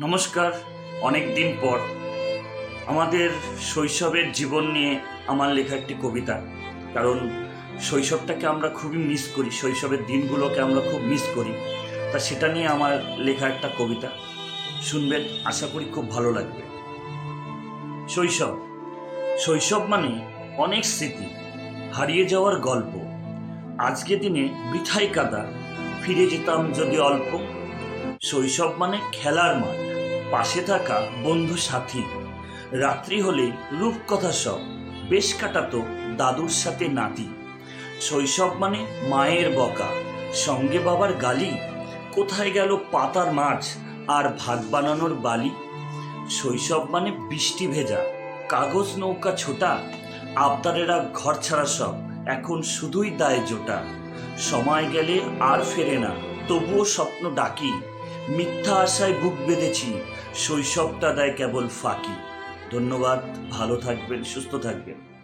নমস্কার। অনেক দিন পর আমাদের শৈশবের জীবন নিয়ে আমার লেখা একটি কবিতা। কারণ শৈশবটাকে আমরা খুবই মিস করি, শৈশবের দিনগুলোকে আমরা খুব মিস করি। তা সেটা নিয়ে আমার লেখা একটা কবিতা শুনবেন, আশা করি খুব ভালো লাগবে। শৈশব শৈশব মানে অনেক স্মৃতি, হারিয়ে যাওয়ার গল্প। আজকে দিনে বৃথাই কাদা, ফিরে যেতাম যদি অল্প। শৈশব মানে খেলার মাঠ, পাশে থাকা বন্ধু সাথী। রাত্রি হলে রূপকথা সব, বেশ কাটাতো দাদুর সাথে নাতি। শৈশব মানে মায়ের বকা, সঙ্গে বাবার গালি। কোথায় গেল পাতার মাছ আর ভাত বানানোর বালি। শৈশব মানে বৃষ্টি ভেজা, কাগজ নৌকা ছোটা। আবদারেরা ঘর ছাড়া সব, এখন শুধুই দায় জোটা। সময় গেলে আর ফেরে না, তবুও স্বপ্ন ডাকি। মিথ্যা আশায় বুক বেঁধেছি, শৈশবটা দেয় কেবল ফাঁকি। ধন্যবাদ, ভালো থাকবেন, সুস্থ থাকবেন।